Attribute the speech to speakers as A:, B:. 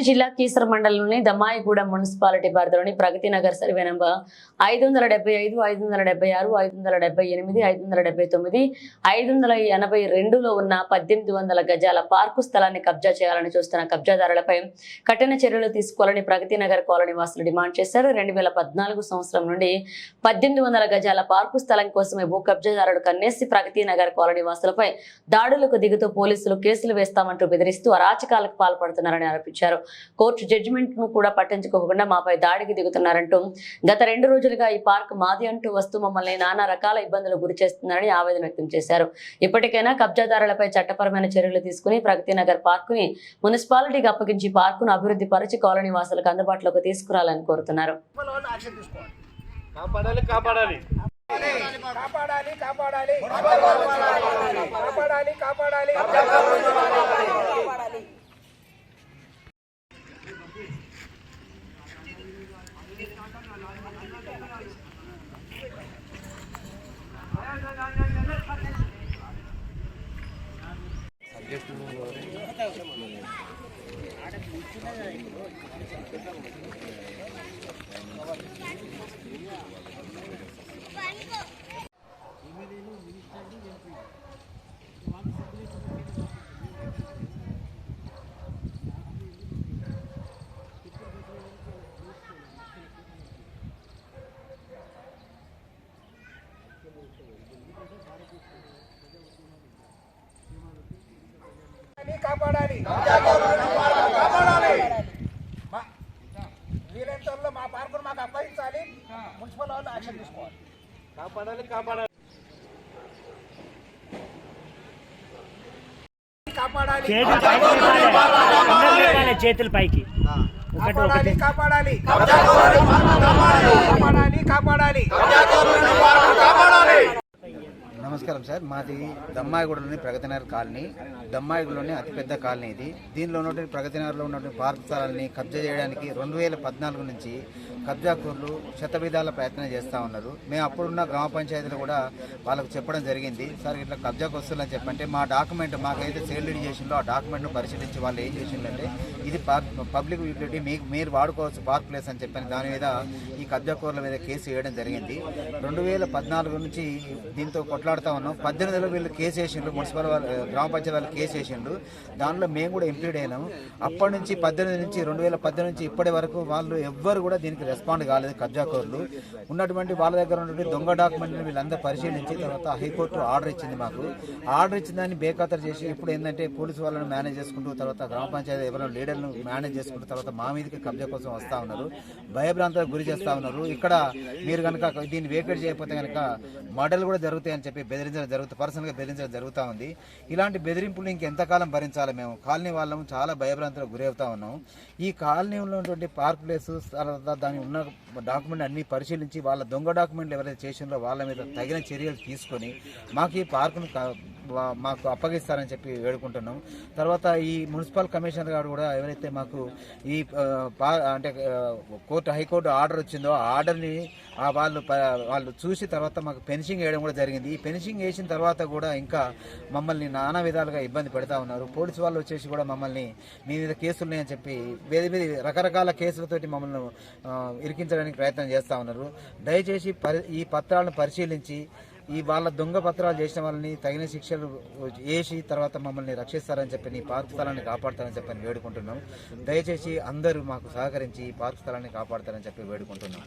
A: మేడ్చల్ జిల్లా కీసర మండలంలోని దమ్మాయిగూడ మున్సిపాలిటీ పరిధిలోని ప్రగతి నగర్ సర్వే నంబర్ 575, 576, 578, 579, 582లో ఉన్న 1800 గజాల పార్కు స్థలాన్ని కబ్జా చేయాలని చూస్తున్న కబ్జాదారులపై కఠిన చర్యలు తీసుకోవాలని ప్రగతి నగర్ కాలనీ వాసులు డిమాండ్ చేశారు. 2014 సంవత్సరం నుండి 1800 గజాల పార్కు స్థలం కోసమే భూ కబ్జాదారుడు కన్నేసి ప్రగతి నగర్ కాలనీ వాసులపై దాడులకు దిగుతూ పోలీసులు కేసులు వేస్తామంటూ బెదిరిస్తూ అరాచకాలకు పాల్పడుతున్నారని ఆరోపించారు. కోర్టు జడ్జిమెంట్ ను కూడా పట్టించుకోకుండా మాపై దాడికి దిగుతున్నారంటూ గత 2 రోజులుగా ఈ పార్క్ మాది అంటూ వస్తూ మమ్మల్ని నానా రకాల ఇబ్బందులు గురి చేస్తున్నారని ఆవేదన వ్యక్తం చేశారు. ఇప్పటికైనా కబ్జాదారులపై చట్టపరమైన చర్యలు తీసుకుని ప్రగతి నగర్ పార్కుని మున్సిపాలిటీకి అప్పగించి పార్కును అభివృద్ధి పరిచి కాలనీ వాసులకు అందుబాటులోకి తీసుకురావాలని కోరుతున్నారు.
B: కాపాడాలి వీరంతలో మా పార్కును మాకు అప్పగించాలి. మున్సిపల్ వాళ్ళు యాక్షన్ తీసుకోవాలి.
C: చేతుల పైకి
B: కాపాడాలి.
D: నమస్కారం సార్, మాది దమ్మాయిగూడలోని ప్రగతి నగర్ కాలనీ. దమ్మాయిగూడలోని అతిపెద్ద కాలనీ ఇది. దీనిలో ఉన్నటువంటి ప్రగతి నగర్లో ఉన్నటువంటి పార్క్ స్థలాన్ని కబ్జా చేయడానికి 2014 నుంచి కబ్జాకూర్లు శతవిధాల ప్రయత్నం చేస్తూ ఉన్నారు. మేము అప్పుడున్న గ్రామ పంచాయతీలు కూడా వాళ్ళకు చెప్పడం జరిగింది, సార్ ఇట్లా కబ్జాకు వస్తుందని చెప్పంటే మా డాక్యుమెంట్ మాకైతే సేల్ డీడ్ చేసిందో ఆ డాక్యుమెంట్ను పరిశీలించి వాళ్ళు ఏం చేసిందంటే ఇది పబ్లిక్ యూటిలిటీ మీరు వాడుకోవచ్చు పార్క్ ప్లేస్ అని చెప్పని దాని మీద ఈ కబ్జాకూర్ల మీద కేసు వేయడం జరిగింది. 2014 నుంచి దీంతో కొట్లాడుతూ ఉన్నాం. 18 వీళ్ళు కేసు వేసిండ్రు, మున్సిపల్ గ్రామ పంచాయతీ వాళ్ళు కేసు వేసిండ్రు. దానిలో మేము కూడా ఇంప్లీడ్ అయినాము. అప్పటి నుంచి 2018 నుంచి ఇప్పటి వరకు వాళ్ళు ఎవ్వరు కూడా దీనికి రెస్పాండ్ కాలేదు. కబ్జాకోర్లు ఉన్నటువంటి వాళ్ళ దగ్గర ఉన్నటువంటి దొంగ డాక్యుమెంట్ని వీళ్ళందరూ పరిశీలించి తర్వాత హైకోర్టు ఆర్డర్ ఇచ్చింది. మాకు ఆర్డర్ ఇచ్చిన దాన్ని బేఖాతరు చేసి ఇప్పుడు ఏంటంటే పోలీసు వాళ్ళని మేనేజ్ చేసుకుంటూ తర్వాత గ్రామ పంచాయతీ ఎవరైనా లీడర్లను మేనేజ్ చేసుకుంటూ తర్వాత మా మీదకి కబ్జా కోసం వస్తూ ఉన్నారు, భయభ్రాంతాలకు గురి చేస్తూ ఉన్నారు. ఇక్కడ మీరు కనుక దీన్ని వేకేట్ చేయకపోతే కనుక మర్డర్లు కూడా జరుగుతాయని చెప్పి బెదిరించడం జరుగుతుంది, పర్సనల్గా బెదిరించడం జరుగుతూ ఉంది. ఇలాంటి బెదిరింపులు ఇంకెంతకాలం భరించాలి? మేము కాలనీ వాళ్ళము చాలా భయభ్రాంతులకు గురి అవుతా ఉన్నాం. ఈ కాలనీలో ఉన్నటువంటి పార్క్ ప్లేస్ తర్వాత దాని ఉన్న డాక్యుమెంట్ అన్ని పరిశీలించి వాళ్ళ దొంగ డాక్యుమెంట్లు ఎవరైతే చేసిందో వాళ్ళ మీద తగిన చర్యలు తీసుకొని మాకు ఈ పార్కును మాకు అప్పగిస్తారని చెప్పి వేడుకుంటున్నాం. తర్వాత ఈ మున్సిపల్ కమిషనర్ గారు కూడా ఎవరైతే మాకు ఈ అంటే హైకోర్టు ఆర్డర్ వచ్చిందో ఆ ఆర్డర్ని వాళ్ళు చూసి తర్వాత మాకు ఫెన్సింగ్ వేయడం కూడా జరిగింది. ఈ ఫెన్సింగ్ వేసిన తర్వాత కూడా ఇంకా మమ్మల్ని నానా విధాలుగా ఇబ్బంది పెడతా ఉన్నారు. పోలీసు వాళ్ళు వచ్చేసి కూడా మమ్మల్ని మీ మీద కేసులున్నాయని చెప్పి వేది రకరకాల కేసులతోటి మమ్మల్ని ఇరికించడానికి ప్రయత్నం చేస్తూ ఉన్నారు. దయచేసి ఈ పత్రాలను పరిశీలించి ఈ వాళ్ళ దొంగ పత్రాలు చేసిన వాళ్ళని తగిన శిక్షలు వేసి తర్వాత మమ్మల్ని రక్షిస్తారని చెప్పి ఈ పార్క్ స్థలాన్ని కాపాడతారని చెప్పి వేడుకుంటున్నాం. దయచేసి అందరూ మాకు సహకరించి ఈ పార్క్ స్థలాన్ని కాపాడతారని చెప్పి వేడుకుంటున్నాం.